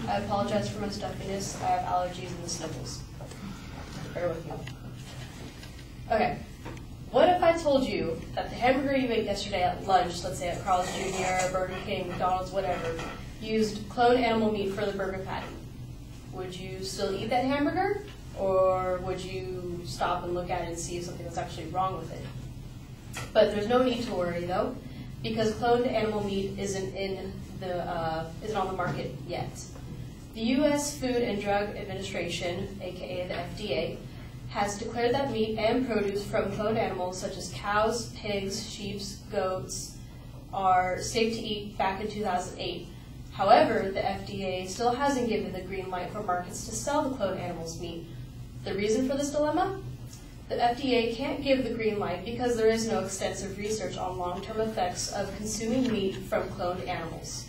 I apologize for my stuffiness. I have allergies and the sniffles. Bear with me. Okay. What if I told you that the hamburger you ate yesterday at lunch, let's say at Carl's Jr., Burger King, McDonald's, whatever, used cloned animal meat for the burger patty? Would you still eat that hamburger? Or would you stop and look at it and see if something was actually wrong with it? But there's no need to worry, though, because cloned animal meat isn't on the market yet. The U.S. Food and Drug Administration, aka the FDA, has declared that meat and produce from cloned animals such as cows, pigs, sheep, goats are safe to eat back in 2008. However, the FDA still hasn't given the green light for markets to sell the cloned animals' meat. The reason for this dilemma? The FDA can't give the green light because there is no extensive research on long-term effects of consuming meat from cloned animals.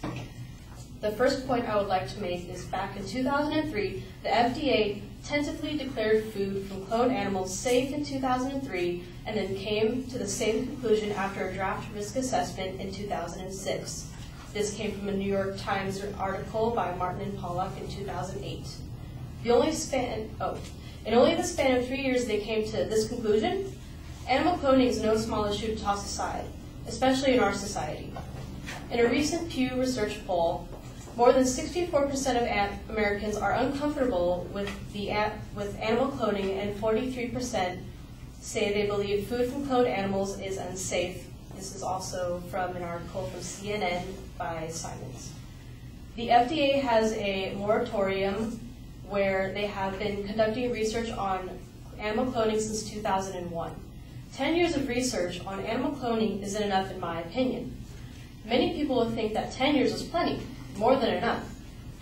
The first point I would like to make is back in 2003, the FDA tentatively declared food from cloned animals safe in 2003 and then came to the same conclusion after a draft risk assessment in 2006. This came from a New York Times article by Martin and Pollack in 2008. In only the span of 3 years they came to this conclusion. Animal cloning is no small issue to toss aside, especially in our society. In a recent Pew Research poll, more than 64% of Americans are uncomfortable with animal cloning, and 43% say they believe food from cloned animals is unsafe. This is also from an article from CNN by Simons. The FDA has a moratorium where they have been conducting research on animal cloning since 2001. 10 years of research on animal cloning isn't enough in my opinion. Many people would think that 10 years is plenty, more than enough.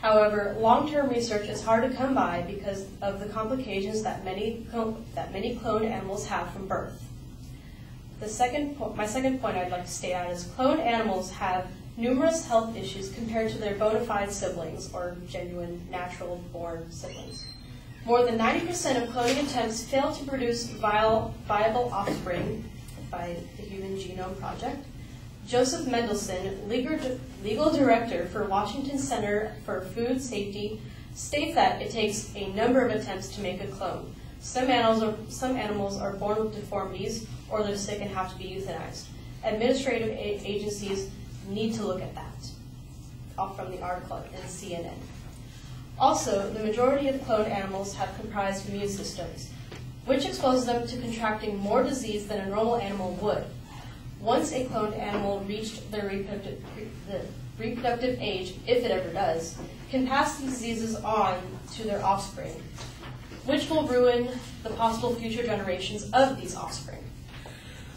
However, long-term research is hard to come by because of the complications that many cloned animals have from birth. My second point I'd like to state out is cloned animals have numerous health issues compared to their bona fide siblings, or genuine, natural-born siblings. More than 90% of cloning attempts fail to produce viable offspring by the Human Genome Project. Joseph Mendelson, legal director for Washington Center for Food Safety, states that it takes a number of attempts to make a clone. Some animals are born with deformities, or they're sick and have to be euthanized. Administrative agencies need to look at that, off from the article in CNN. Also, the majority of cloned animals have comprised immune systems, which exposes them to contracting more disease than a normal animal would. Once a cloned animal reached their reproductive age, if it ever does, can pass these diseases on to their offspring, which will ruin the possible future generations of these offspring.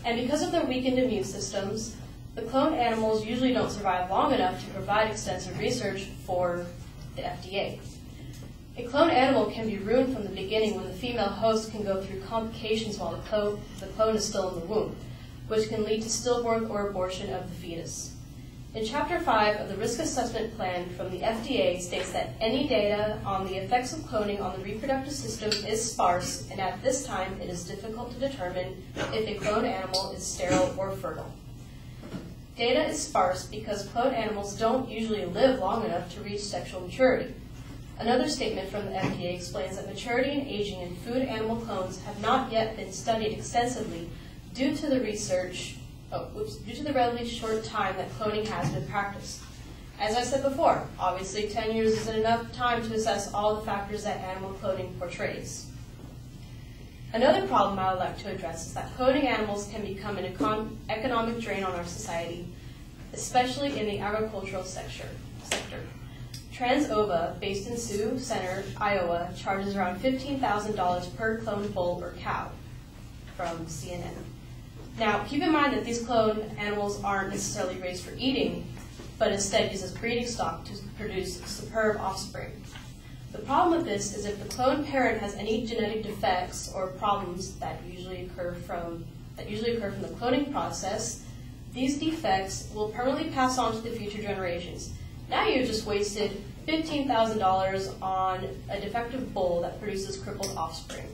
And because of their weakened immune systems, the cloned animals usually don't survive long enough to provide extensive research for the FDA. A cloned animal can be ruined from the beginning when the female host can go through complications while the clone is still in the womb, which can lead to stillbirth or abortion of the fetus. In Chapter 5 of the Risk Assessment Plan from the FDA states that any data on the effects of cloning on the reproductive system is sparse, and at this time it is difficult to determine if a cloned animal is sterile or fertile. Data is sparse because cloned animals don't usually live long enough to reach sexual maturity. Another statement from the FDA explains that maturity and aging in food animal clones have not yet been studied extensively due to the relatively short time that cloning has been practiced. As I said before, obviously 10 years isn't enough time to assess all the factors that animal cloning portrays. Another problem I would like to address is that cloning animals can become an economic drain on our society, especially in the agricultural sector. TransOva, based in Sioux Center, Iowa, charges around $15,000 per cloned bull or cow, from CNN. Now, keep in mind that these cloned animals aren't necessarily raised for eating, but instead used as breeding stock to produce superb offspring. The problem with this is if the cloned parent has any genetic defects or problems that usually occur from the cloning process, these defects will permanently pass on to the future generations. Now you've just wasted $15,000 on a defective bull that produces crippled offspring.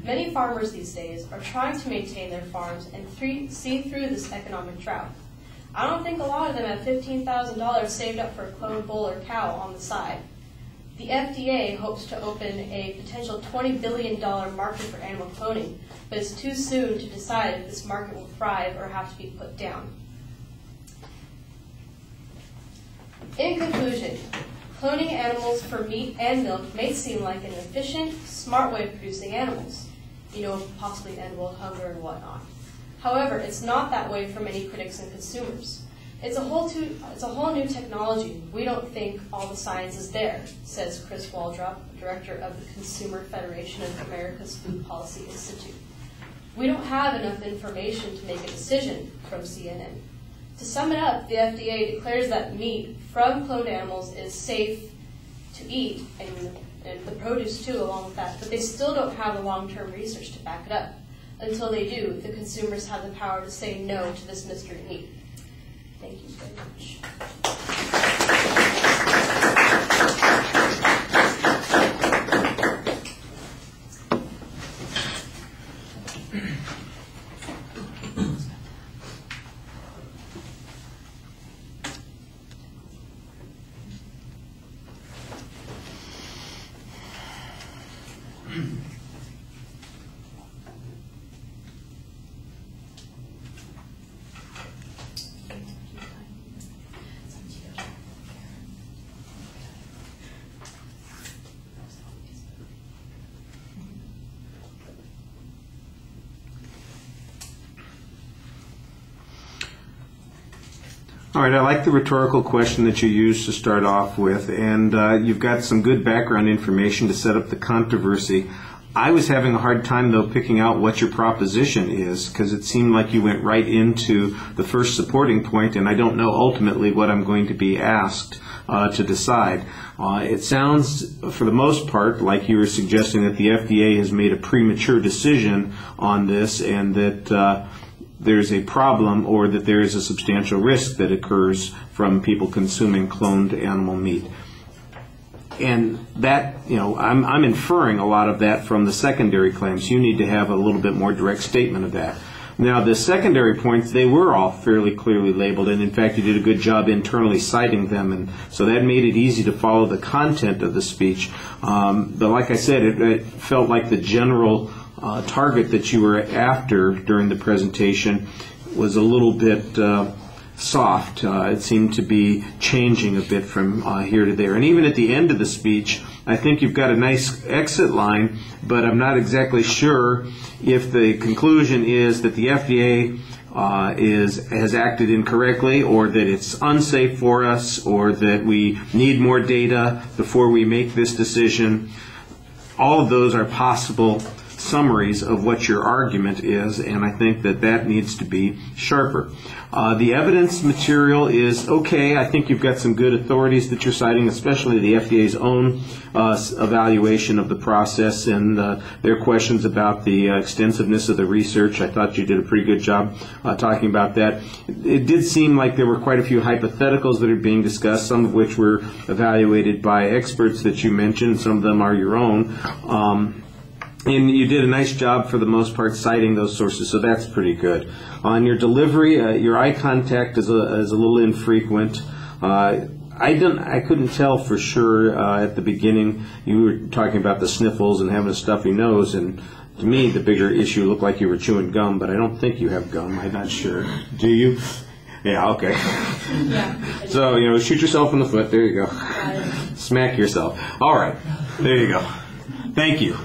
Many farmers these days are trying to maintain their farms and see through this economic drought. I don't think a lot of them have $15,000 saved up for a cloned bull or cow on the side. The FDA hopes to open a potential $20 billion market for animal cloning, but it's too soon to decide if this market will thrive or have to be put down. In conclusion, cloning animals for meat and milk may seem like an efficient, smart way of producing animals, possibly end world hunger and whatnot. However, it's not that way for many critics and consumers. It's a whole new technology. We don't think all the science is there, says Chris Waldrop, director of the Consumer Federation of America's Food Policy Institute. We don't have enough information to make a decision, from CNN. To sum it up, the FDA declares that meat from cloned animals is safe to eat, and the produce too along with that, but they still don't have the long-term research to back it up. Until they do, the consumers have the power to say no to this mystery meat. Thank you very much. All right, I like the rhetorical question that you used to start off with, and you've got some good background information to set up the controversy. I was having a hard time, though, picking out what your proposition is, because it seemed like you went right into the first supporting point, and I don't know ultimately what I'm going to be asked to decide. It sounds, for the most part, like you were suggesting that the FDA has made a premature decision on this, and that there's a problem or that there is a substantial risk that occurs from people consuming cloned animal meat. And that, I'm inferring a lot of that from the secondary claims. You need to have a little bit more direct statement of that. Now, the secondary points, they were all fairly clearly labeled, and in fact, you did a good job internally citing them, and so that made it easy to follow the content of the speech. But like I said, it felt like the general target that you were after during the presentation was a little bit soft. It seemed to be changing a bit from here to there. And even at the end of the speech, I think you've got a nice exit line, but I'm not exactly sure if the conclusion is that the FDA has acted incorrectly, or that it's unsafe for us, or that we need more data before we make this decision. All of those are possible summaries of what your argument is, and I think that that needs to be sharper. The evidence material is okay. I think you've got some good authorities that you're citing, especially the FDA's own evaluation of the process and their questions about the extensiveness of the research. I thought you did a pretty good job talking about that. It did seem like there were quite a few hypotheticals that are being discussed, some of which were evaluated by experts that you mentioned. Some of them are your own. And you did a nice job, for the most part, citing those sources, so that's pretty good. On your delivery, your eye contact is a little infrequent. I couldn't tell for sure at the beginning. You were talking about the sniffles and having a stuffy nose, and to me, the bigger issue looked like you were chewing gum, but I don't think you have gum. I'm not sure. Do you? Yeah, okay. Yeah. So, shoot yourself in the foot. There you go. Smack yourself. All right. There you go. Thank you.